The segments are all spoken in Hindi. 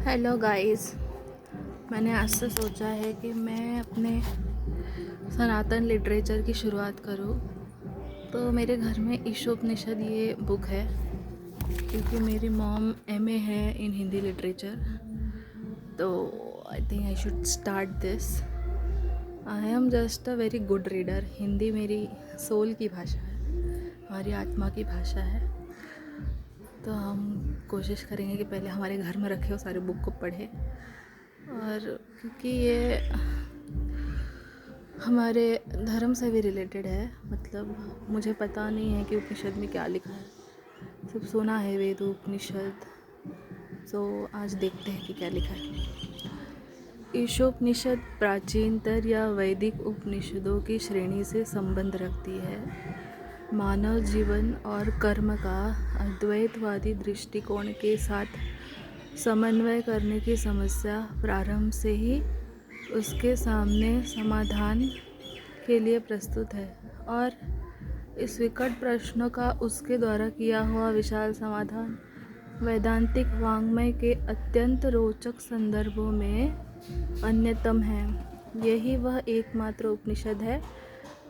Hello guys. मैंने आज से सोचा है कि मैं अपने सनातन लिटरेचर की शुरुआत करूं। तो मेरे घर में ईशोपनिषद ये बुक है, क्योंकि मेरी मॉम एमए है इन हिंदी लिटरेचर। तो I think I should start this. I am just a very good reader. Hindi मेरी सोल की भाषा है, हमारी आत्मा की भाषा है। तो हम कोशिश करेंगे कि पहले हमारे घर में रखे हो सारे बुक को पढ़े, और क्योंकि ये हमारे धर्म से भी रिलेटेड है। मतलब मुझे पता नहीं है कि उपनिषद में क्या लिखा है, सिर्फ सुना है वेद उपनिषद। तो आज देखते हैं कि क्या लिखा है। ईशोपनिषद प्राचीनतर या वैदिक उपनिषदों की श्रेणी से संबंध रखती है। मानव जीवन और कर्म का अद्वैतवादी दृष्टिकोण के साथ समन्वय करने की समस्या प्रारंभ से ही उसके सामने समाधान के लिए प्रस्तुत है, और इस विकट प्रश्नों का उसके द्वारा किया हुआ विशाल समाधान वैदांतिक वाङ्मय के अत्यंत रोचक संदर्भों में अन्यतम है। यही वह एकमात्र उपनिषद है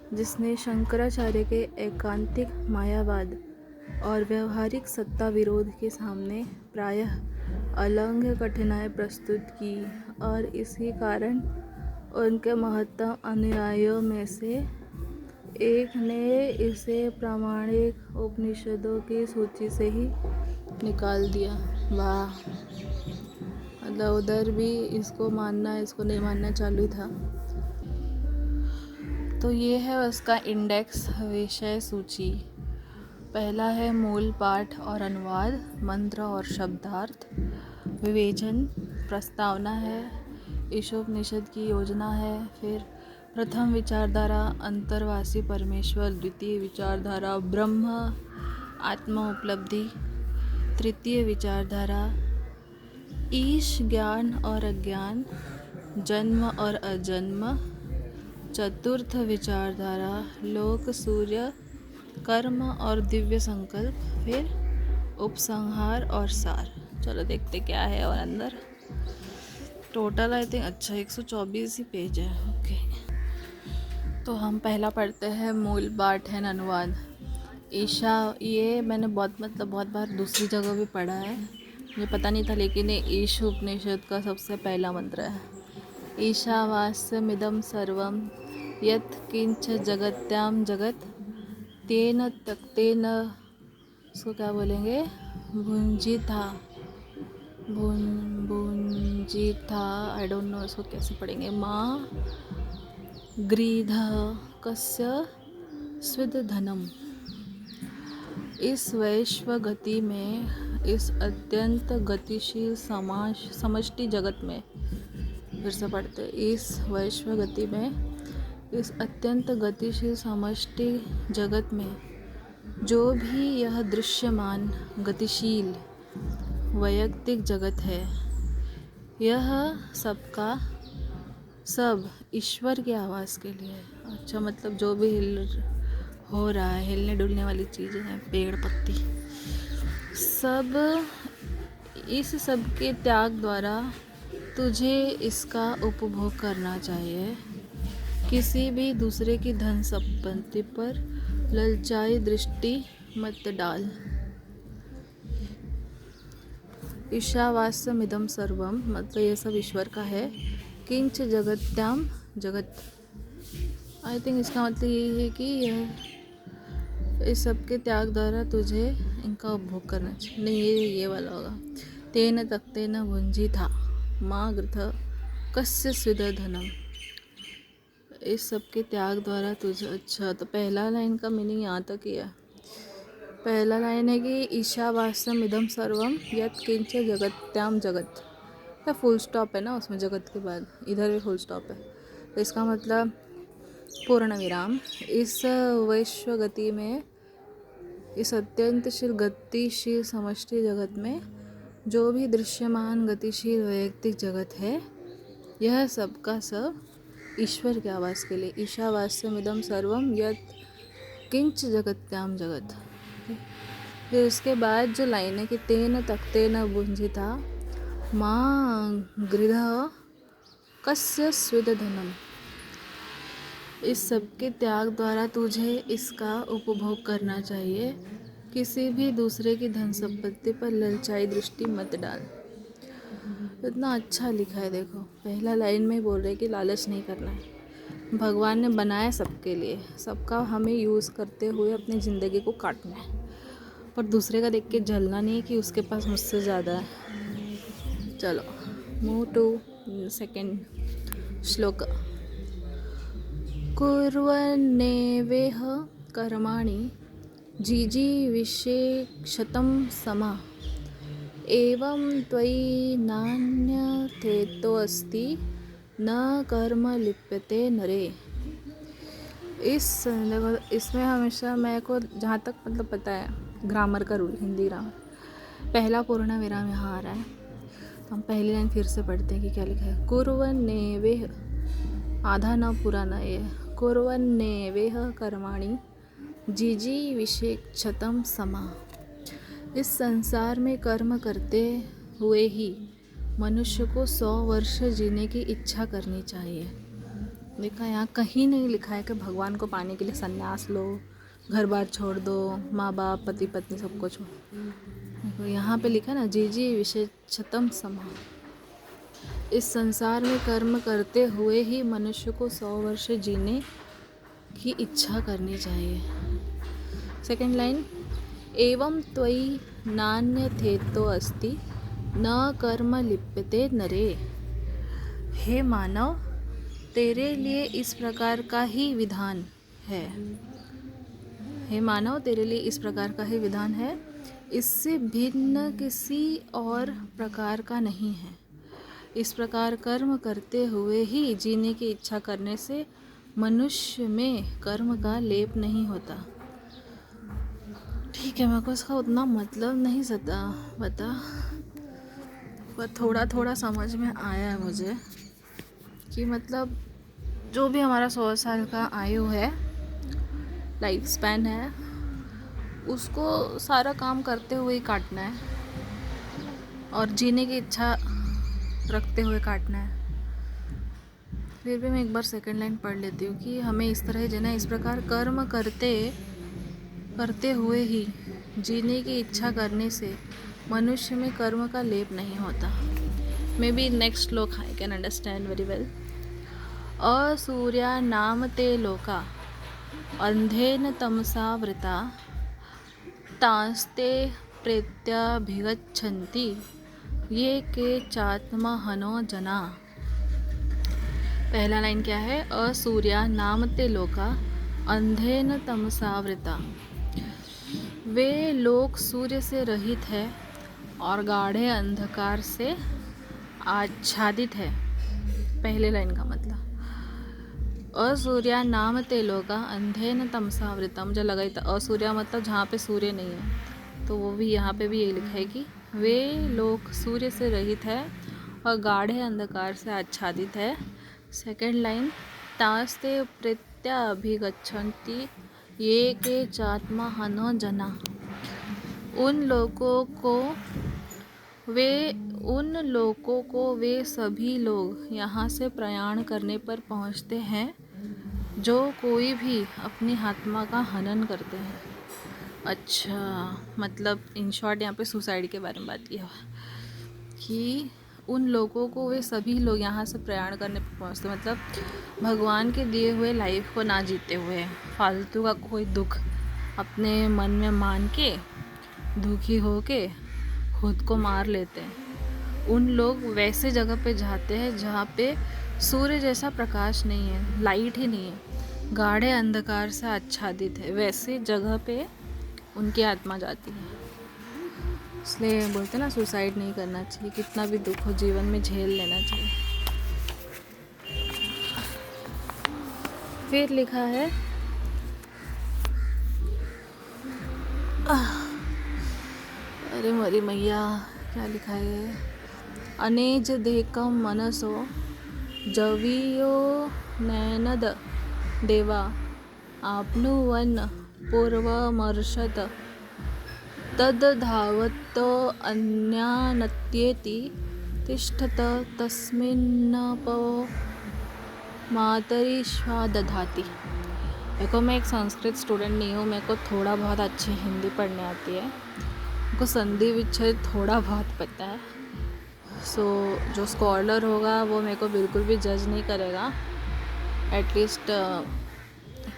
जिसने शंकराचार्य के एकांतिक मायावाद और व्यवहारिक सत्ता विरोध के सामने प्रायः अलंघ्य कठिनाई प्रस्तुत की, और इसी कारण उनके महत्तम अनुयायियों में से एक ने इसे प्रामाणिक उपनिषदों की सूची से ही निकाल दिया। वाह, मतलब उधर भी इसको मानना इसको नहीं मानना चालू था। तो ये है उसका इंडेक्स, विषय सूची। पहला है मूल पाठ और अनुवाद, मंत्र और शब्दार्थ, विवेचन, प्रस्तावना है, ईशोपनिषद की योजना है। फिर प्रथम विचारधारा अंतर्वासी परमेश्वर, द्वितीय विचारधारा ब्रह्म आत्मा उपलब्धि, तृतीय विचारधारा ईश ज्ञान और अज्ञान, जन्म और अजन्म, चतुर्थ विचारधारा लोक सूर्य, कर्म और दिव्य संकल्प, फिर उपसंहार और सार। चलो देखते क्या है। और अंदर total I think 124 he page है। ओके, तो हम पहला पढ़ते हैं मूल पाठ है अनुवाद। ईशा, ये मैंने बहुत बार दूसरी जगह भी पढ़ा है, मुझे पता नहीं था, लेकिन ये ईश उपनिषद का सबसे पहला मंत्र है। ईशावास्यमिदं सर्वं यत् किंच जगत्याम जगत तेन तक्तेन, इसको क्या बोलेंगे, भुंजिथा, भुंजिथा, आई डोंट नो इसको कैसे पढ़ेंगे। माँ गृध कस्य स्विद धनम। इस वैश्व गति में, इस अत्यंत गतिशील समष्टि जगत में, फिर से पढ़ते, इस वैश्व गति में, इस अत्यंत गतिशील समष्टि जगत में जो भी यह दृश्यमान गतिशील वैयक्तिक जगत है, यह सबका सब ईश्वर के आवास के लिए। अच्छा, मतलब जो भी हो रहा है, हिलने डुलने वाली चीज़ें हैं, पेड़ पत्ती, सब, इस सब के त्याग द्वारा तुझे इसका उपभोग करना चाहिए। किसी भी दूसरे की धन संपत्ति पर ललचाई दृष्टि मत डाल। ईशावास्यमिदं सर्वम, मतलब ये सब ईश्वर का है। किंच जगत्याम जगत, आई थिंक इसका मतलब ये है कि यह इस सब के त्याग द्वारा तुझे इनका उपभोग करना चाहिए। नहीं, ये वाला होगा। तेन तक्तेन भुंजिथा माँ गृथ कस्य स्विद धनम, इस सब के त्याग द्वारा तुझे। अच्छा, तो पहला लाइन का मीनिंग यहाँ तक ही है। पहला लाइन है कि ईशावास्यम इदम सर्वम यत् किंच जगत्याम जगत, या फुल स्टॉप है ना उसमें, जगत के बाद इधर भी फुल स्टॉप है। तो इसका मतलब पूर्ण विराम। इस वैश्व गति में, इस अत्यंतशील गतिशील समष्टि जगत में जो भी दृश्यमान गतिशील वैयक्तिक जगत है, यह सब का सब ईश्वर के आवास के लिए। ईशावास्यमिदं सर्वम यत् किंच जगत्याम जगत। फिर उसके बाद जो लाइन है कि तेन तक्तेन भुंजिथा, माँ गृह कस्य स्विदधनम। इस सब के त्याग द्वारा तुझे इसका उपभोग करना चाहिए। किसी भी दूसरे की धन संपत्ति पर ललचाई दृष्टि मत डाल। इतना अच्छा लिखा है। देखो पहला लाइन में बोल रहे कि लालच नहीं करना है। भगवान ने बनाया सबके लिए, सबका हमें यूज़ करते हुए अपनी ज़िंदगी को काटना है, पर दूसरे का देख के जलना नहीं कि उसके पास मुझसे ज़्यादा है। चलो मूव टू सेकेंड श्लोक। कुर्वन्नेवेह कर्माणि जिजीविषेक्षतं समा एवं त्वयि नान्यथेतोऽस्ति न कर्म लिप्यते नरे। इसमें हमेशा मेरे को जहाँ तक मतलब पता है ग्रामर का रूल, हिंदी ग्रामर, पहला पूर्ण विराम यहाँ आ रहा है। तो हम पहली लाइन फिर से पढ़ते हैं कि क्या लिखा है। कुर्वन्नेवेह, आधा न पूरा न ये, कुर्वन्नेवेह कर्माणि जिजीविषेक्षतं समा। इस संसार में कर्म करते हुए ही मनुष्य को 100 वर्ष जीने की इच्छा करनी चाहिए। देखा यहाँ कहीं नहीं लिखा है कि भगवान को पाने के लिए संन्यास लो, घर बार छोड़ दो, माँ बाप पति पत्नी सबको छोड़। देखो यहाँ पे लिखा ना जिजीविषेक्षतं समा। इस संसार में कर्म करते हुए ही मनुष्य को 100 वर्ष जीने की इच्छा करनी चाहिए। सेकंड लाइन, एवं त्वयि नान्यथेतोऽस्ति न कर्म लिप्यते नरे। हे मानव, तेरे लिए इस प्रकार का ही विधान है। हे मानव, तेरे लिए इस प्रकार का ही विधान है, इससे भिन्न किसी और प्रकार का नहीं है। इस प्रकार कर्म करते हुए ही जीने की इच्छा करने से मनुष्य में कर्म का लेप नहीं होता। ठीक है, मेरे को इसका उतना मतलब नहीं पता, पर थोड़ा थोड़ा समझ में आया है मुझे कि मतलब जो भी हमारा 100 साल का आयु है, लाइफ स्पैन है, उसको सारा काम करते हुए ही काटना है और जीने की इच्छा रखते हुए काटना है। फिर भी मैं एक बार सेकंड लाइन पढ़ लेती हूँ कि हमें इस तरह जीना, इस प्रकार कर्म करते हुए ही जीने की इच्छा करने से मनुष्य में कर्म का लेप नहीं होता। May be next shloka I can understand very well. असूर्या नाम ते लोका अंधेन तमसा वृता तांस्ते प्रेत्याभिगच्छन्ति ये के चात्महनो जना। पहला लाइन क्या है? असूर्या नाम ते लोका अंधेन तमसावृता। वे लोग सूर्य से रहित है और गाढ़े अंधकार से आच्छादित है। पहले लाइन का मतलब असूर्या नाम ते लोका अंधेन तमसावृता। मुझे लगा ही था असूर्या मतलब जहाँ पे सूर्य नहीं है, तो वो भी यहाँ पे भी यही लिखा है कि वे लोग सूर्य से रहित है और गाढ़े अंधकार से आच्छादित है। सेकेंड लाइन, तास्ते प्रत्याभिगच्छन्ति ये के चात्महनो जना। उन लोगों को वे सभी लोग यहाँ से प्रयाण करने पर पहुँचते हैं जो कोई भी अपनी आत्मा का हनन करते हैं। अच्छा, मतलब इन शॉर्ट यहाँ पे सुसाइड के बारे में बात किया कि उन लोगों को वे सभी लोग यहाँ से प्रयाण करने पर पहुँचते, मतलब भगवान के दिए हुए लाइफ को ना जीते हुए फालतू का कोई दुख अपने मन में मान के दुखी हो के खुद को मार लेते हैं। उन लोग वैसे जगह पे जाते हैं जहाँ पे सूर्य जैसा प्रकाश नहीं है, लाइट ही नहीं है, गाढ़े अंधकार से आच्छादित है, वैसे जगह पे उनकी आत्मा जाती है। इसलिए बोलते ना सुसाइड नहीं करना चाहिए, कितना भी दुख हो जीवन में झेल लेना चाहिए। फिर लिखा है अरे मरी मैया, क्या लिखा है? अनेज देकम मनसो जवियो नैनद देवा आपनुवन पूर्वमर्शत तद धावतो अन्यानत्येति तिष्ठत तस्मिन्नपो मातरिश्वा दधाति। देखो मैं एक संस्कृत स्टूडेंट नहीं हूँ, मेरे को थोड़ा बहुत अच्छी हिंदी पढ़ने आती है, मेरे को संधि विच्छेद थोड़ा बहुत पता है। जो स्कॉलर होगा वो मेरे को बिल्कुल भी जज नहीं करेगा। एटलीस्ट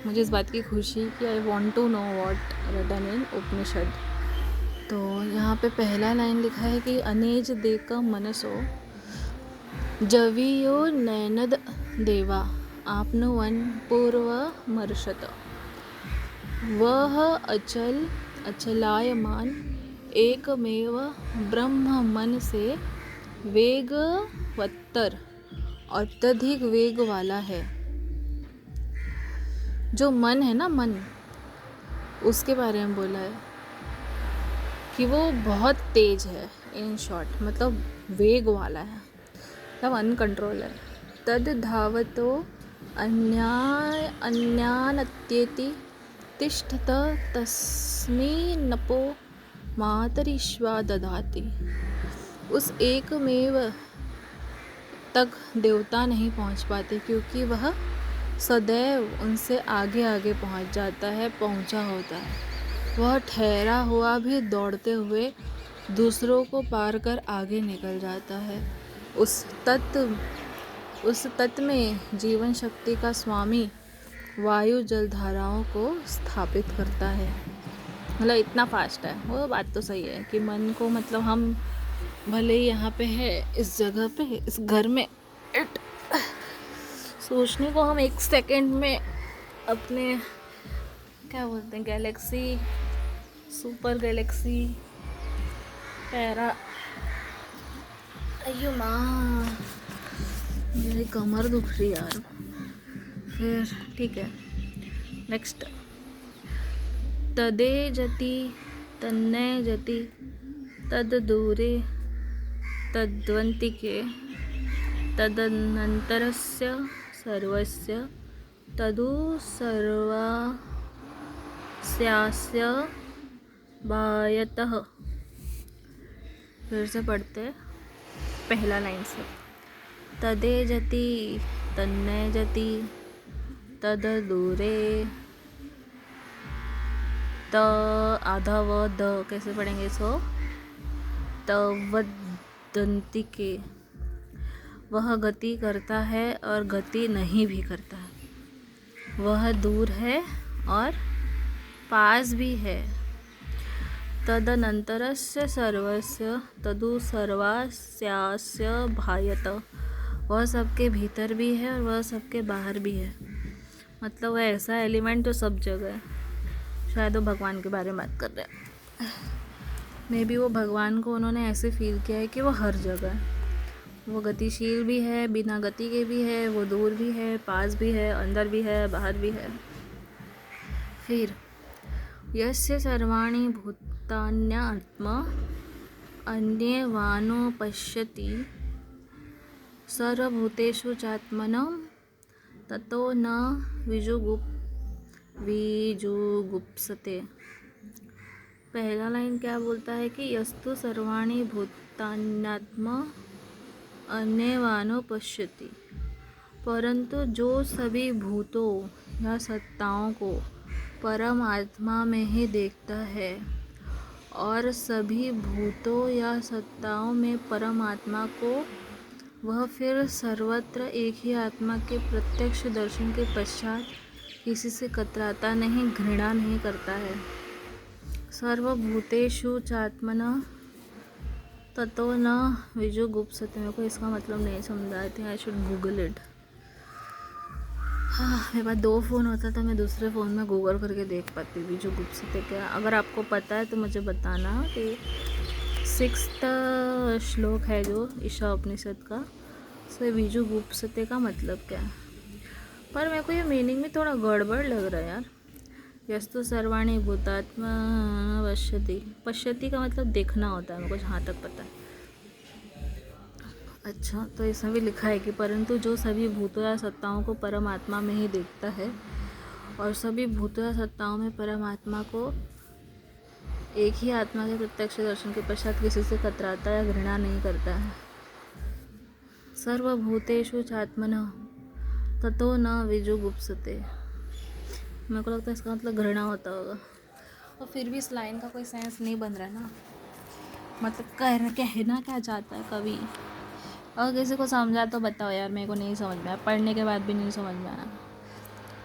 मुझे इस बात की खुशी कि I want to know what written in Upanishad. तो यहाँ पे पहला लाइन लिखा है कि अनेज देक मनसो जवियो नैनद देवा आपनुवन पूर्व मर्षत। वह अचल अचलायमान एकमेव ब्रह्म मन से वेगवत्तर अत्यधिक वेग वाला है। जो मन है ना, मन, उसके बारे में बोला है कि वो बहुत तेज है। इन शॉर्ट मतलब वेग वाला है, मतलब अनकंट्रोल है। तद धावतो अन्यानत्येति तिष्ठत तस्मिन्नपो मातरिश्वा दधाति। उस एकमेव तक देवता नहीं पहुंच पाते क्योंकि वह सदैव उनसे आगे आगे पहुंच जाता है, पहुंचा होता है। वह ठहरा हुआ भी दौड़ते हुए दूसरों को पार कर आगे निकल जाता है। उस तत्व में जीवन शक्ति का स्वामी वायु जल धाराओं को स्थापित करता है। मतलब इतना फास्ट है वो। बात तो सही है कि मन को, मतलब हम भले ही यहाँ पे है, इस जगह पे, इस घर में, सोचने को हम एक सेकंड में अपने क्या बोलते हैं, गैलेक्सी, सुपर गैलेक्सी, पैरा, अयो माँ मेरी कमर दुख रही यार। फिर ठीक है, नेक्स्ट। तदे जति तन्ने जति तद दूरे तद्वंतिके तदनंतरस्य सर्वस्य तदु सर्वस्यास्य बायतः। फिर से पढ़ते पहला लाइन से। तदे जति तन्ने जति तद दूरे, त आधा व द कैसे पढ़ेंगे इसको, तवदंतिके। वह गति करता है और गति नहीं भी करता है, वह दूर है और पास भी है। तदनंतरस्य सर्वस्य तदु सर्वस्यास्य भायत। वह सबके भीतर भी है और वह सबके बाहर भी है। मतलब वह ऐसा एलिमेंट जो सब जगह है। शायद वो भगवान के बारे में बात कर रहे हैं। मे बी वो भगवान को उन्होंने ऐसे फील किया है कि वो हर जगह है। वो गतिशील भी है, बिना गति के भी है, वो दूर भी है, पास भी है, अंदर भी है, बाहर भी है। फिर यस्य सर्वाणि भूतान्यात्मा अन्येवानो पश्यति सर्वभूतेषु चात्मनं ततो न विजुगुप्सते। पहला लाइन क्या बोलता है कि यस्तु सर्वाणि भूतान्यात्मा अन्येवानो पश्यति, परंतु जो सभी भूतों या सत्ताओं को परमात्मा में ही देखता है और सभी भूतों या सत्ताओं में परमात्मा को वह फिर सर्वत्र एक ही आत्मा के प्रत्यक्ष दर्शन के पश्चात किसी से कतराता नहीं, घृणा नहीं करता है। सर्वभूतेषु चात्मना ततो न विजुगुप्सते। मेरे को इसका मतलब नहीं समझा, I think I should Google it. हाँ, मेरे पास 2 फ़ोन होता तो मैं दूसरे फ़ोन में गूगल करके देख पाती विजुगुप्सते क्या। अगर आपको पता है तो मुझे बताना कि 6th श्लोक है जो ईशा उपनिषद का, उसमें विजुगुप्सते का मतलब क्या है। पर मेरे को ये मीनिंग में थोड़ा गड़बड़ लग रहा है यार। यस्तु सर्वाणि भूतात्मा पश्यति का मतलब देखना होता है मेरे को जहाँ तक पता है। अच्छा, तो इसमें भी लिखा है कि परंतु जो सभी भूतों या सत्ताओं को परमात्मा में ही देखता है और सभी भूतों या सत्ताओं में परमात्मा को एक ही आत्मा के प्रत्यक्ष दर्शन के पश्चात किसी से कतराता या घृणा नहीं करता है। सर्वभूतेषु चात्मनः ततो न विजुगुप्सते। मेरे को लगता है इसका मतलब घृणा होता होगा, और फिर भी इस लाइन का कोई सेंस नहीं बन रहा है ना। मतलब कहना क्या चाहता है कवि। अगर किसी को समझा तो बताओ यार, मेरे को नहीं समझ में आया, पढ़ने के बाद भी नहीं समझ में आया।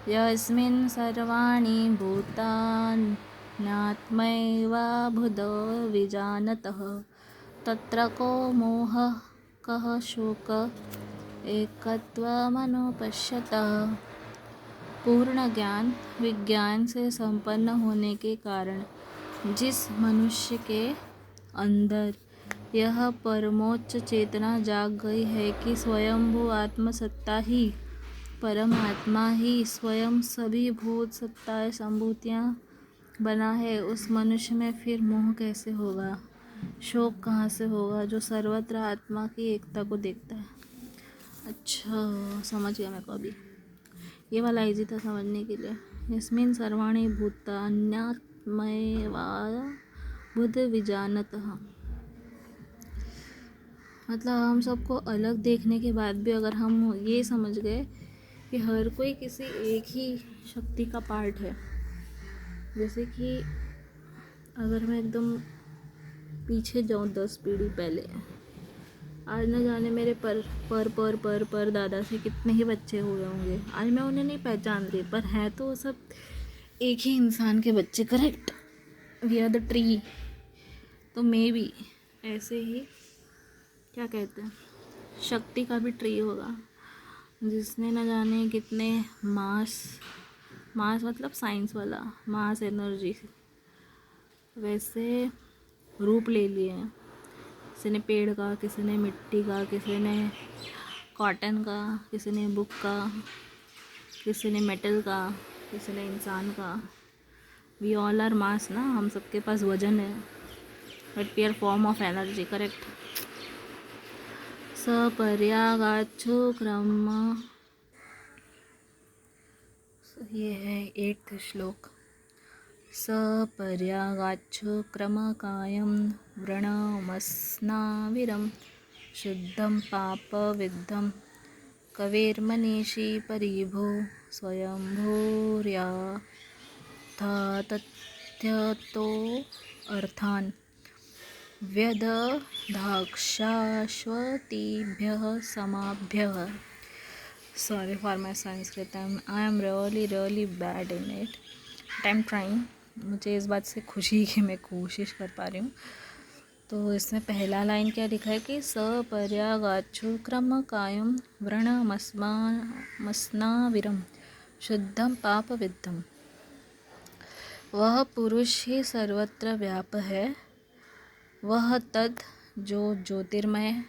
यस्मिन् सर्वाणि भूतान्यात्मैवाभूतो विजानतः तत्र को मोहः कः शोकः एकत्वमनुपश्यतः। पूर्ण ज्ञान विज्ञान से संपन्न होने के कारण जिस मनुष्य के अंदर यह परमोच्च चेतना जाग गई है कि स्वयंभू आत्मसत्ता ही परमात्मा ही स्वयं सभी भूत सत्ताएं संभूतियाँ बना है, उस मनुष्य में फिर मोह कैसे होगा, शोक कहाँ से होगा, जो सर्वत्र आत्मा की एकता को देखता है। अच्छा समझ गया मैं को अभी, ये वाला इजी था समझने के लिए। यस्मिन् सर्वाणि भूतान्यात्मैवाभूत विजानतः, मतलब हम सबको अलग देखने के बाद भी अगर हम ये समझ गए कि हर कोई किसी एक ही शक्ति का पार्ट है। जैसे कि अगर मैं एकदम पीछे जाऊँ 10 पीढ़ी पहले, आज न जाने मेरे पर दादा से कितने ही बच्चे हुए होंगे, आज मैं उन्हें नहीं पहचान रही, पर हैं तो वो सब एक ही इंसान के बच्चे, correct. We are the tree. तो मे भी ऐसे ही क्या कहते हैं, शक्ति का भी ट्री होगा जिसने न जाने कितने मास मतलब साइंस वाला मास एनर्जी वैसे रूप ले लिए हैं। किसी ने पेड़ का, किसी ने मिट्टी का, किसी ने कॉटन का, किसी ने बुक का, किसी ने मेटल का, किसी ने इंसान का। वी ऑल आर मास ना, हम सबके पास वजन है, but we are form of energy, correct. सपर्यागाच्छो क्रम, ये है 8th श्लोक। सपर्यागाच्छो क्रमकायं व्रणमस्नाविरं शुद्धं पापविद्धं कवेर्मनीषी परिभो स्वयंभूर्याथा तथ्यतो अर्थान् व्यदधाक्षाश्वतीभ्यः समाभ्यः। Sorry for my Sanskrit, I am really bad in it, but I am trying। मुझे इस बात से खुशी है कि मैं कोशिश कर पा रही हूँ। तो इसमें पहला लाइन क्या लिखा है कि सपर्यागाच्छो क्रम कायम व्रणमस्नाविरम शुद्धम पाप विद्धम। वह पुरुष ही सर्वत्र व्याप है, वह तद जो ज्योतिर्मय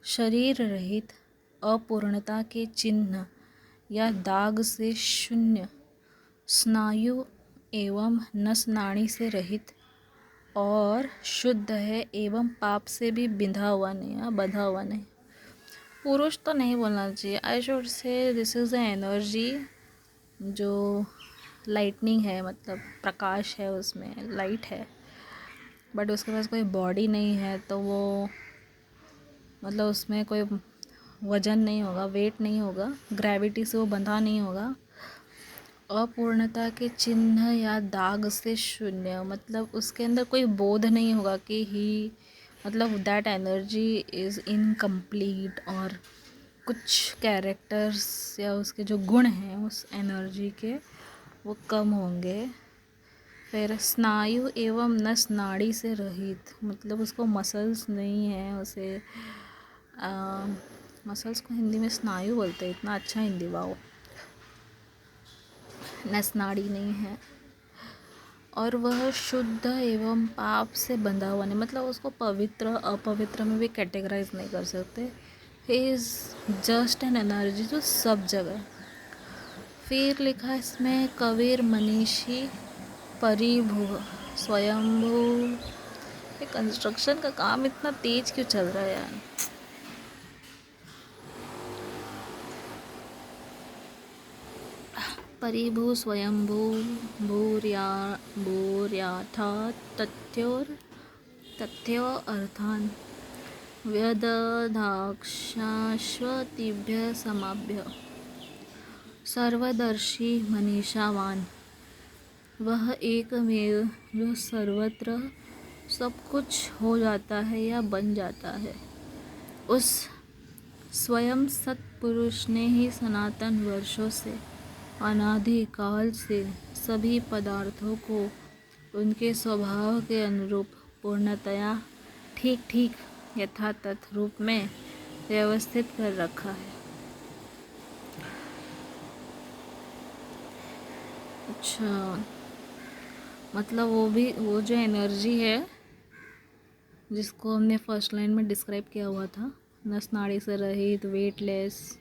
शरीर रहित अपूर्णता के चिन्ह या दाग से शून्य, स्नायु एवं नस नाड़ी से रहित और शुद्ध है एवं पाप से भी बंधा हुआ नहीं। पुरुष तो नहीं बोलना चाहिए, I should say this is the energy जो लाइटनिंग है, मतलब प्रकाश है, उसमें लाइट है, बट उसके पास कोई बॉडी नहीं है, तो वो मतलब उसमें कोई वजन नहीं होगा, वेट नहीं होगा, ग्रेविटी से वो बंधा नहीं होगा। अपूर्णता के चिन्ह या दाग से शून्य, मतलब उसके अंदर कोई बोध नहीं होगा कि ही, मतलब दैट एनर्जी इज़ इनकम्प्लीट, और कुछ कैरेक्टर्स या उसके जो गुण हैं उस एनर्जी के वो कम होंगे। फिर स्नायु एवं नस नाड़ी से रहित, मतलब उसको मसल्स नहीं है, उसे मसल्स को हिंदी में स्नायु बोलते हैं, इतना अच्छा हिंदी वाओ। नस नाड़ी नहीं है, और वह शुद्ध एवं पाप से बंधा हुआ नहीं, मतलब उसको पवित्र अपवित्र में भी कैटेगराइज नहीं कर सकते। He is just an energy जो सब जगह। फिर लिखा है इसमें कबीर मनीषी परिभू स्वयंभू। ये कंस्ट्रक्शन का काम इतना तेज क्यों चल रहा है यार। परिभू स्वयंभू भूर्याथा तथ्यो अर्थान। व्यदधाक्षाश्वतीभ्य समाभ्य सर्वदर्शी मनीषावान, वह एकमेव जो सर्वत्र सब कुछ हो जाता है या बन जाता है। उस स्वयं सत्पुरुष ने ही सनातन वर्षों से, अनादि काल से सभी पदार्थों को उनके स्वभाव के अनुरूप पूर्णतया ठीक ठीक यथातथ रूप में व्यवस्थित कर रखा है। अच्छा, मतलब वो जो एनर्जी है जिसको हमने फर्स्ट लाइन में डिस्क्राइब किया हुआ था, नस नाड़ी से रहित, वेटलेस,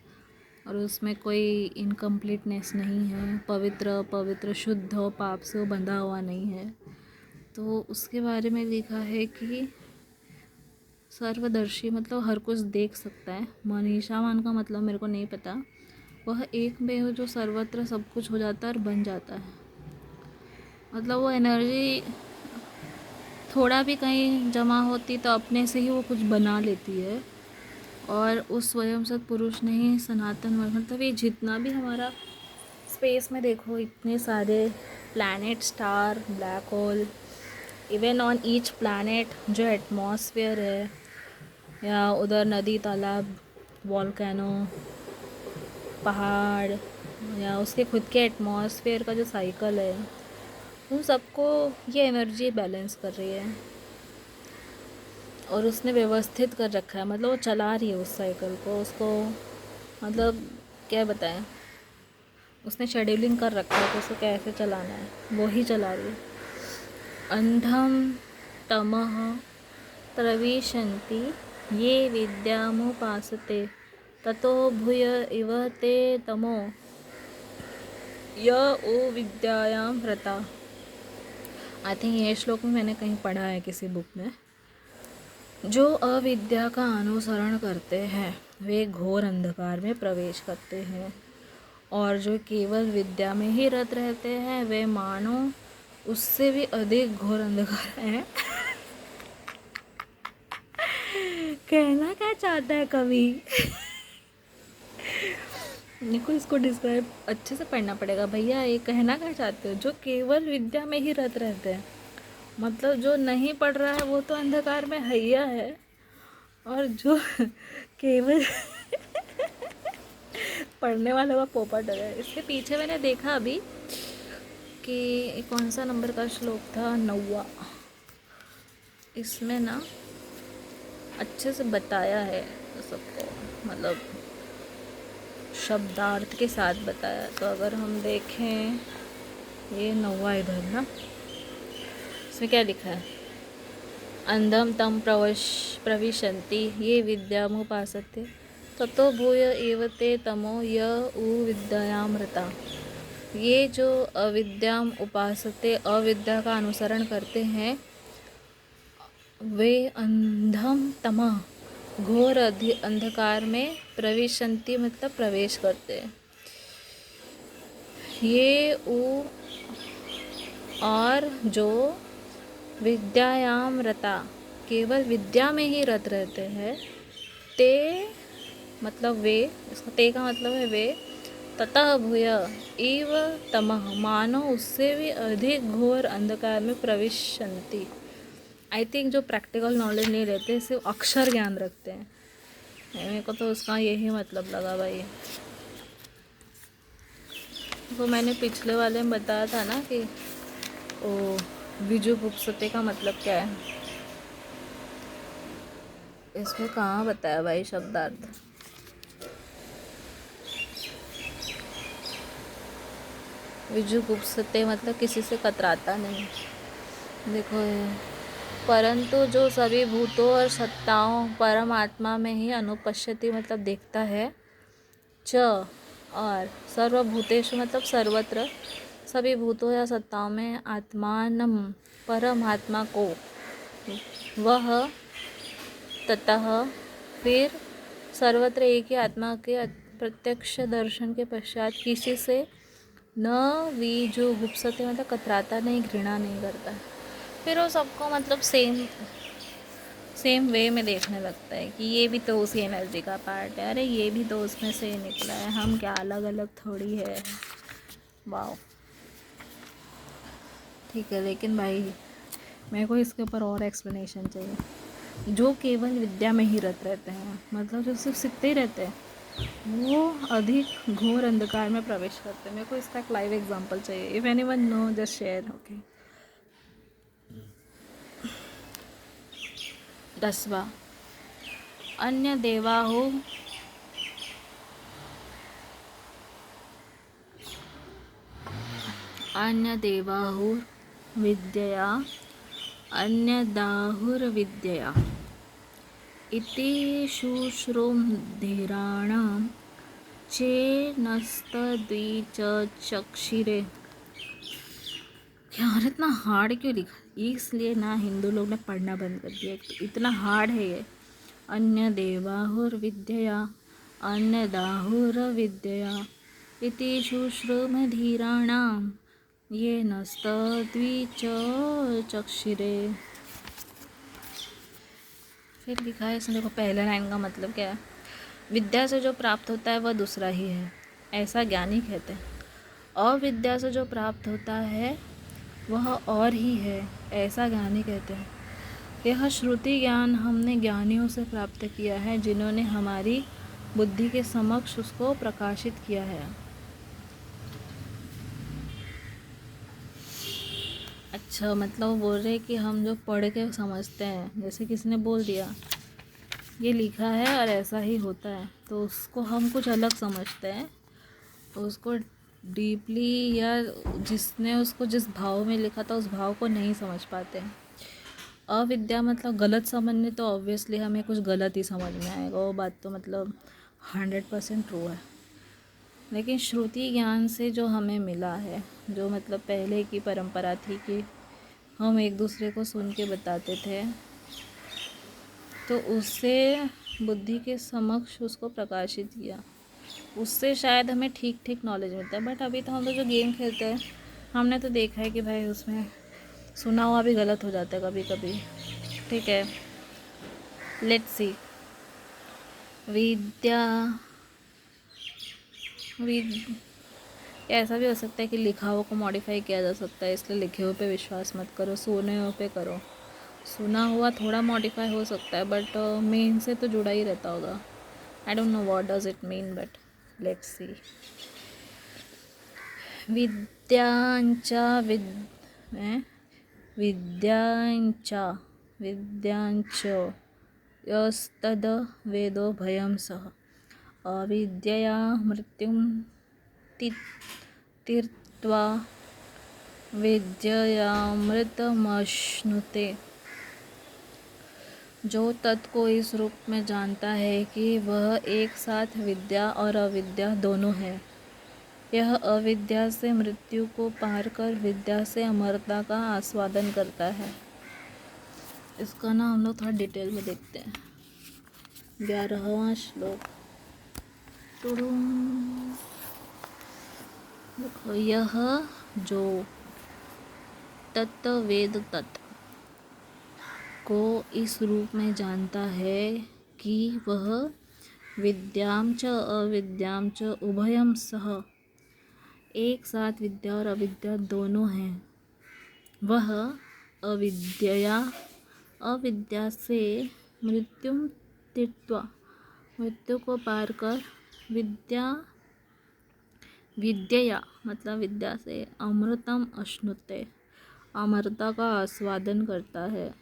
और उसमें कोई इनकम्प्लीटनेस नहीं है, पवित्र पवित्र शुद्ध और पाप से वो बंधा हुआ नहीं है, तो उसके बारे में लिखा है कि सर्वदर्शी मतलब हर कुछ देख सकता है। मनीषावान का मतलब मेरे को नहीं पता। वह एक में हो जो सर्वत्र सब कुछ हो जाता है और बन जाता है। मतलब वो एनर्जी थोड़ा भी कहीं जमा होती तो अपने से ही वो कुछ बना लेती है। और उस स्वयं सत्पुरुष ने ही सनातन मतलब ये जितना भी हमारा स्पेस में देखो, इतने सारे planet, star, black hole, even on each planet जो एटमॉस्फेयर है, या उधर नदी, तालाब, वॉल्केनो, पहाड़, या उसके खुद के एटमॉस्फेयर का जो साइकिल है, उन सबको ये एनर्जी बैलेंस कर रही है और उसने व्यवस्थित कर रखा है। मतलब वो चला रही है उस साइकिल को, उसको मतलब क्या बताएं, उसने शेड्यूलिंग कर रखा है कि उसको कैसे चलाना है, वो ही चला रही है। अंधम तमः प्रविशन्ति ये विद्यामुपासते ततो भूय इव ते तमो य ओ विद्यायां रता। आई थिंक ये श्लोक में मैंने कहीं पढ़ा है किसी बुक में। जो अविद्या का अनुसरण करते हैं वे घोर अंधकार में प्रवेश करते हैं, और जो केवल विद्या में ही रत रहते हैं वे मानो उससे भी अधिक घोर अंधकार है। कहना क्या चाहता है कवि? देखो, इसको डिस्क्राइब अच्छे से पढ़ना पड़ेगा भैया। ये कहना क्या चाहते हो? जो केवल विद्या में ही रत रहते हैं, मतलब जो नहीं पढ़ रहा है वो तो अंधकार में हैया है, और जो केवल पढ़ने वालों का पोपट है। इसके पीछे मैंने देखा अभी कि कौन सा नंबर का श्लोक था, 9वां। इसमें ना अच्छे से बताया है सबको, मतलब शब्दार्थ के साथ बताया। तो अगर हम देखें ये 9वां इधर ना, इसमें क्या लिखा है, अंधम तम प्रविशन्ति ये विद्यामुपासते ततो भूय एव ते तमो य उ विद्यायामृता। ये जो अविद्याम उपासते, अविद्या का अनुसरण करते हैं, वे अंधम तमः घोर अंधकार में प्रविशन्ति मतलब प्रवेश करते हैं। ये उ और जो विद्यायाम रता केवल विद्या में ही रत रहते हैं, ते मतलब वे, इसका ते का मतलब है वे, ततः भूय इव तमः मानो उससे भी अधिक घोर अंधकार में प्रविशन्ति। आई थिंक जो प्रैक्टिकल नॉलेज नहीं रहते, सिर्फ अक्षर ज्ञान रखते हैं। मेरे को तो उसका यही मतलब लगा भाई। वो मैंने पिछले वाले में बताया था ना कि ओ विजुगुप्सते का मतलब क्या है। इसमें कहाँ बताया भाई शब्दार्थ? विजुगुप्सते मतलब किसी से कतराता नहीं। देखो, परंतु जो सभी भूतों और सत्ताओं परमात्मा में ही अनुपश्यति मतलब देखता है, च और सर्वभूतेषु मतलब सर्वत्र, सभी भूतों या सत्ताओं में आत्मानम परमात्मा को, वह ततः फिर सर्वत्र एक ही आत्मा के प्रत्यक्ष दर्शन के पश्चात किसी से न विजुगुप्सते मतलब कतराता नहीं, घृणा नहीं करता। फिर वो सबको मतलब सेम वे में देखने लगता है कि ये भी तो उसी एनर्जी का पार्ट है, अरे ये भी तो उसमें से ही निकला है, हम क्या अलग अलग थोड़ी है। वाह, ठीक है, लेकिन भाई मेरे को इसके ऊपर और एक्सप्लेनेशन चाहिए। जो केवल विद्या में ही रत रहते हैं, मतलब जो सिर्फ सीखते ही रहते हैं, वो अधिक घोर अंधकार में प्रवेश करते हैं। मेरे को इसका एक लाइव एग्जांपल चाहिए। If anyone know just share. Okay, 10वां, अन्य देवाहो अन्य देवाहुर्विद्यया अन्यदाहुर्विद्यया इति शुश्रूमधीराणां चेनस्तद्विचक्षिरे। यार इतना हार्ड क्यों लिखा, इसलिए ना हिंदू लोग ने पढ़ना बंद कर दिया, तो इतना हार्ड है ये। अन्य देवाहुर्विद्यया अन्यदाहुर्विद्यया इति शुश्रूमधीराणां ये नस्तद्विचक्षिरे। फिर लिखा है इसमें, देखो पहले लाइन का मतलब क्या है। विद्या से जो प्राप्त होता है वह दूसरा ही है, ऐसा ज्ञानी कहते हैं। अविद्या से जो प्राप्त होता है वह और ही है, ऐसा ज्ञानी कहते हैं। यह श्रुति ज्ञान हमने ज्ञानियों से प्राप्त किया है, जिन्होंने हमारी बुद्धि के समक्ष उसको प्रकाशित किया है। अच्छा, मतलब वो बोल रहे कि हम जो पढ़ के समझते हैं, जैसे किसी ने बोल दिया ये लिखा है और ऐसा ही होता है, तो उसको हम कुछ अलग समझते हैं, तो उसको डीपली या जिसने उसको जिस भाव में लिखा था उस भाव को नहीं समझ पाते हैं। अविद्या मतलब गलत समझने, तो ऑब्वियसली हमें कुछ गलत ही समझ में आएगा, वो बात तो मतलब 100% ट्रू है। लेकिन श्रुति ज्ञान से जो हमें मिला है, जो मतलब पहले की परंपरा थी कि हम एक दूसरे को सुन के बताते थे, तो उससे बुद्धि के समक्ष उसको प्रकाशित किया, उससे शायद हमें ठीक ठीक नॉलेज मिलता है। बट अभी तो हम लोग जो गेम खेलते हैं, हमने तो देखा है कि भाई उसमें सुना हुआ भी गलत हो जाता है कभी कभी। ठीक है, लेट्स सी। विद्या ऐसा भी हो सकता है कि लिखा हुआ को मॉडिफाई किया जा सकता है, इसलिए लिखे हुए पे विश्वास मत करो, सुने हुए पे करो। सुना हुआ थोड़ा मॉडिफाई हो सकता है, बट मेन से तो जुड़ा ही रहता होगा। I don't know what does it mean, but let's see. विद्यांच यस्तद वेदो भयं सः अविद्यया मृत्युं तीर्त्वा विद्ययामृतमश्नुते। जो तत्व को इस रूप में जानता है कि वह एक साथ विद्या और अविद्या दोनों है, यह अविद्या से मृत्यु को पार कर विद्या से अमरता का आस्वादन करता है। इसका ना हम लोग थोड़ा डिटेल में देखते हैं। 11वां श्लोक। देखो, यह जो तत्वेद तत्व को इस रूप में जानता है कि वह विद्याम च अविद्याम च उभयम सह, एक साथ विद्या और अविद्या दोनों हैं, वह अविद्या से मृत्युम तीर्त्वा, मृत्यु को पार कर विद्यया मतलब विद्या से अमृतम अश्नुते, अमरता का आस्वादन करता है।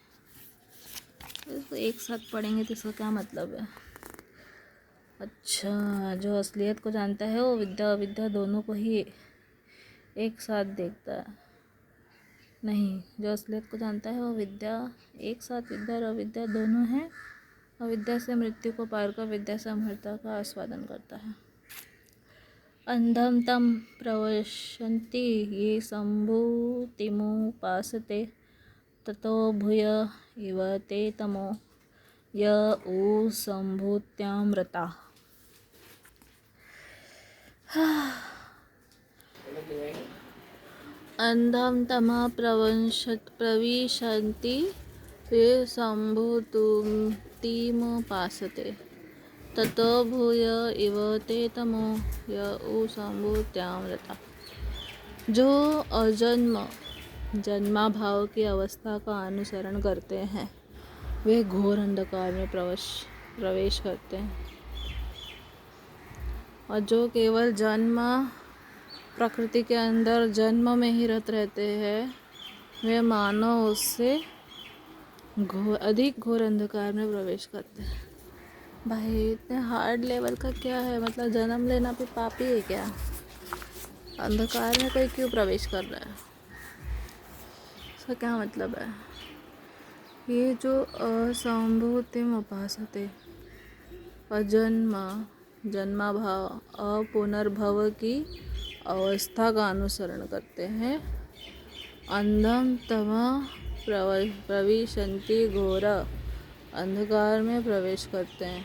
इसको एक साथ पढ़ेंगे तो इसका क्या मतलब है। अच्छा, जो असलियत को जानता है वो विद्या अविद्या दोनों को ही एक साथ देखता है। नहीं, जो असलियत को जानता है वो विद्या एक साथ विद्या और अविद्या दोनों हैं, अविद्या से मृत्यु को पार कर विद्या से अमरता का आस्वादन करता है। अंधम तम प्रवशन्ति ये संभूतिमुपासते ततो भूय इव ते तमो य उ संभूत्यामृता। अंधम तम प्रविशन्ति ये सम्भूतिमुपासते ततो भूय इव ते तमो य उ सम्भूत्यामृता। जो अजन्म जन्मा भाव की अवस्था का अनुसरण करते हैं वे घोर अंधकार में प्रवेश करते हैं, और जो केवल जन्म प्रकृति के अंदर जन्म में ही रत रहते हैं वे मानव उससे अधिक घोर अंधकार में प्रवेश करते हैं। भाई इतने हार्ड लेवल का क्या है, मतलब जन्म लेना भी पापी है क्या? अंधकार में कोई क्यों प्रवेश कर रहा है, इसका क्या मतलब है? ये जो असंभूतिम उपासते जन्मा भाव अपुनर्भव की अवस्था का अनुसरण करते हैं, अंधम तमा प्रविशन्ति घोर अंधकार में प्रवेश करते हैं।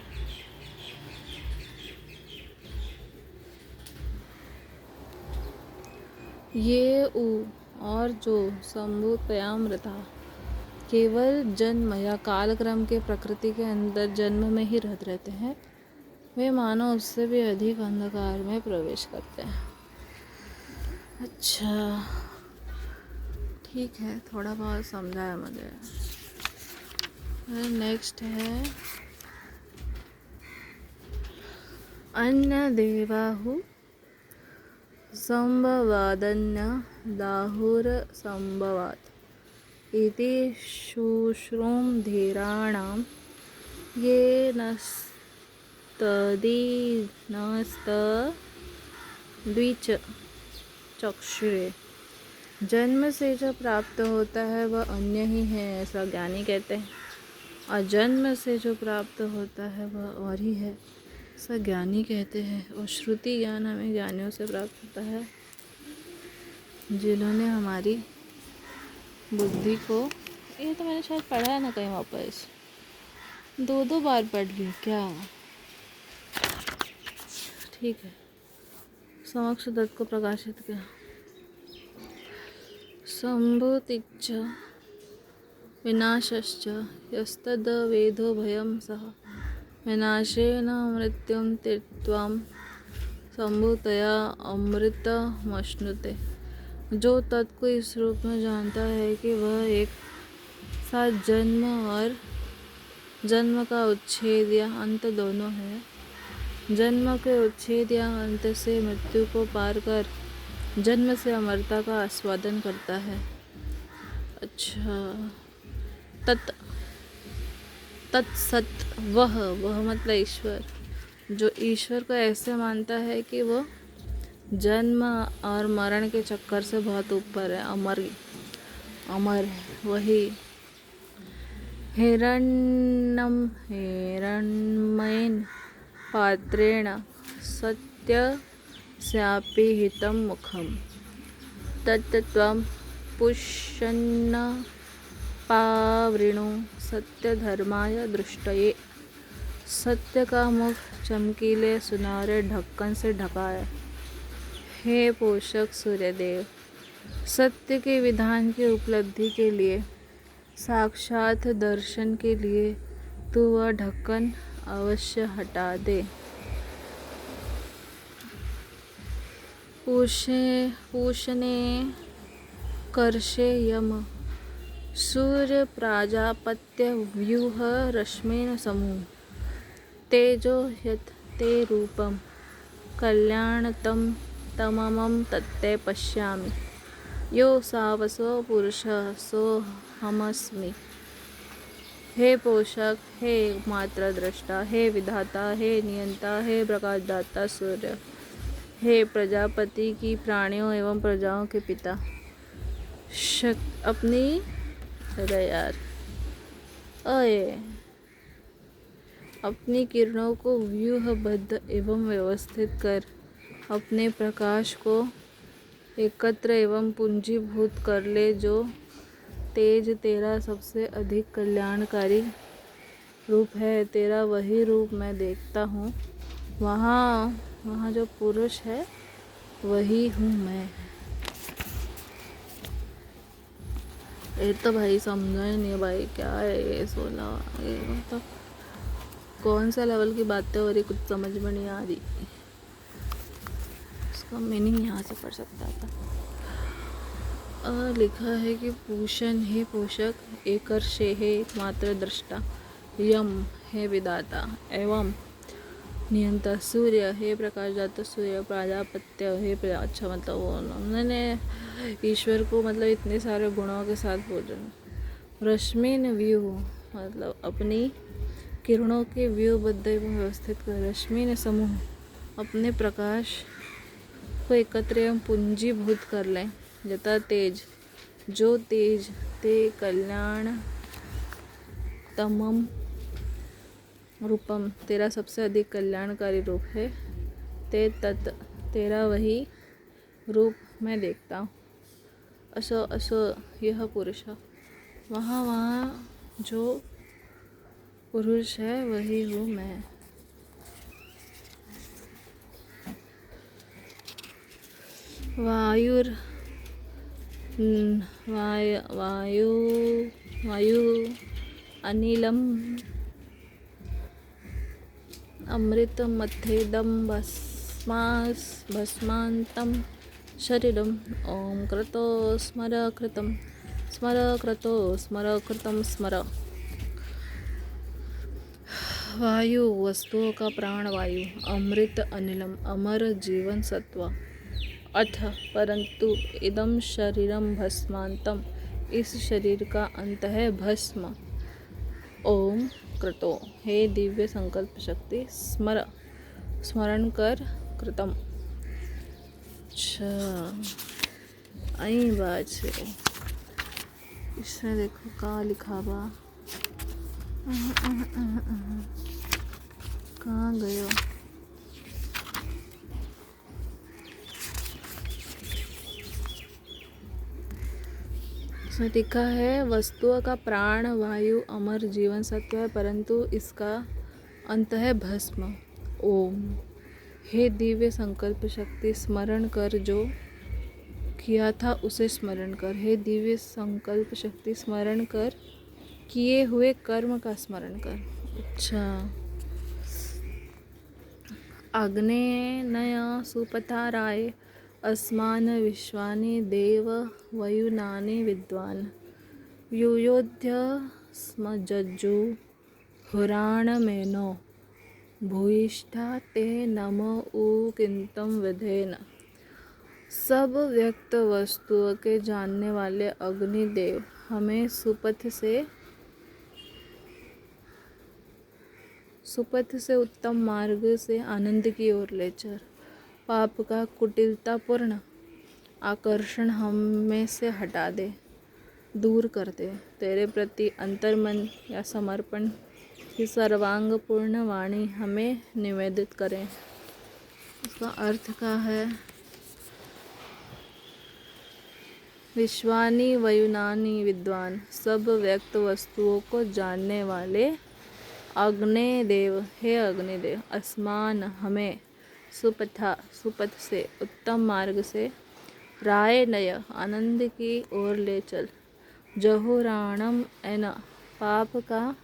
ये और जो सम्भूतयामृता केवल जन्म या कालक्रम के प्रकृति के अंदर जन्म में ही रहते हैं वे मानो उससे भी अधिक अंधकार में प्रवेश करते हैं। अच्छा ठीक है, थोड़ा बहुत समझा है मुझे। नेक्स्ट है अन्य देवाहु संभवादन्य दाहुर संभवात् इति शुश्रूम धीराणाम ये नस्तद्विच चक्षुरे। जन्म से जो प्राप्त होता है वह अन्य ही है ऐसा ज्ञानी कहते हैं, और जन्म से जो प्राप्त होता है वह और ही है ऐसा ज्ञानी कहते हैं। और श्रुति ज्ञान हमें ज्ञानियों से प्राप्त होता है जिन्होंने हमारी बुद्धि को, ये तो मैंने शायद पढ़ा है ना कहीं वापस, 2 बार पढ़ ली क्या? ठीक है, समक्ष दत्त को प्रकाशित किया। संभूतिच्च विनाशश्च यस्तद् वेदो भयं सह विनाशेन मृत्युं त्यक्त्वा संभूतया अमृतमश्नुते। जो तत्व को इस रूप में जानता है कि वह एक साथ जन्म और जन्म का उच्छेद या अंत दोनों है, जन्म के उच्छेद या अंत से मृत्यु को पार कर जन्म से अमरता का आस्वादन करता है। अच्छा, तत्सत वह मतलब ईश्वर, जो ईश्वर को ऐसे मानता है कि वो जन्म और मरण के चक्कर से बहुत ऊपर है, अमर है, वही हिरण्मयेन पात्रेण सत्यस्यापि हितं मुखं तत्त्वं पुष्यन्न पावृणु सत्यधर्माय दृष्टये। सत्य का मुख चमकीले सुनहरे ढक्कन से ढका है। हे पोषक सूर्यदेव, सत्य के विधान की उपलब्धि के लिए, साक्षात दर्शन के लिए तू वह ढक्कन अवश्य हटा दे। पूषणे कर्षे यम सूर्य प्राजापत्य व्यूह रश्मेन समूह तेजो यत् ते रूपम कल्याणतम तममं तत्ते पश्यामि यो सावसो पुरुषः सोऽहमस्मि। हे पोषक, हे मात्र दृष्टा, हे विधाता, हे नियंता, हे प्रकाशदाता सूर्य, हे प्रजापति की प्राणियों एवं प्रजाओं के पिता, अपनी अपनी किरणों को व्यूहबद्ध एवं व्यवस्थित कर अपने प्रकाश को एकत्र एवं पूंजीभूत कर ले। जो तेज तेरा सबसे अधिक कल्याणकारी रूप है, तेरा वही रूप मैं देखता हूँ। वहाँ जो पुरुष है वही हूँ मैं। ये तो भाई समझा ही नहीं भाई, क्या है ये 16? ये मतलब कौन सा लेवल की बातें हो रही, कुछ समझ में नहीं आ रही। इसका मीनिंग यहाँ से पढ़ सकता था। लिखा है कि पूषण हे पोषक, एकर्षे हे एकमात्र दृष्टा, यम हे विदाता एवं नियंता, सूर्य हे प्रकाशदाता, सूर्य प्राजापत्य हे अच्छा मतलब वो उन्होंने ईश्वर को मतलब इतने सारे गुणों के साथ बोल, रश्मिन व्यूह मतलब अपनी किरणों के व्यूहबद्ध एवं व्यवस्थित कर, रश्मिन समूह अपने प्रकाश को एकत्र एवं पूंजीभूत कर लें, यथा तेज जो तेज ते कल्याण तमम रूपम तेरा सबसे अधिक कल्याणकारी रूप है, ते तत् तेरा वही रूप मैं देखता हूँ, असो असो यह पुरुष, वहाँ वहाँ जो पुरुष है वही हूँ मैं। वायुर वायु वायु अनिलम अमृतमथेदम भस्मांतम शरीरम, ओम क्रतो स्मर कृतम स्मर क्रतो स्मर कृतम स्मर। वायु वस्तुओं का प्राण वायु, अमृत अनिलम अमर जीवन सत्व, अथ परंतु इदम शरीरम भस्मांतम इस शरीर का अंत है भस्म, ओम कृतो हे दिव्य संकल्प शक्ति, स्मर स्मरण कर कृतम। अच्छा आई बात से इसमें देखो का लिखा बा, कहाँ गयो? इसमें लिखा है वस्तुओं का प्राण वायु अमर जीवन सत्व है, परंतु इसका अंत है भस्म। ओम हे दिव्य संकल्प शक्ति, स्मरण कर जो किया था उसे स्मरण कर। हे दिव्य संकल्प शक्ति, स्मरण कर किए हुए कर्म का स्मरण कर। अच्छा, अग्नेय सुपथाराय अस्मान विश्वानि देव वयुनानि विद्वान्, युयोध्य स्म जज्जु हुराणमेनो भूयिष्ठा ते नम उ किंतम विधेन। सब व्यक्त वस्तुओं के जानने वाले अग्निदेव हमें सुपथ से उत्तम मार्ग से आनंद की ओर ले चल। पाप का कुटिलतापूर्ण आकर्षण हम में से हटा दे, दूर कर दे। तेरे प्रति अंतर्मन या समर्पण की सर्वांगपूर्ण वाणी हमें निवेदित करें। इसका अर्थ क्या है? विश्वानी वयुनानी विद्वान, सब व्यक्त वस्तुओं को जानने वाले अग्निदेव, हे अग्निदेव, अस्मान हमें, सुपथ से उत्तम मार्ग से, राय नय आनंद की ओर ले चल। जहुराणम एन पाप का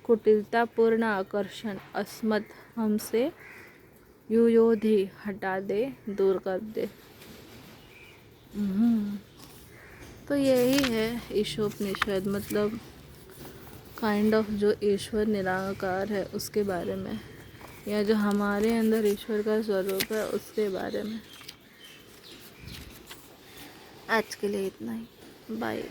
कुटिलतापूर्ण आकर्षण, अस्मत् हमसे, युयोधि हटा दे, दूर कर दे। तो यही है ईशोपनिषद, मतलब काइंड ऑफ जो ईश्वर निराकार है उसके बारे में, या जो हमारे अंदर ईश्वर का स्वरूप है उसके बारे में। आज के लिए इतना ही, बाय।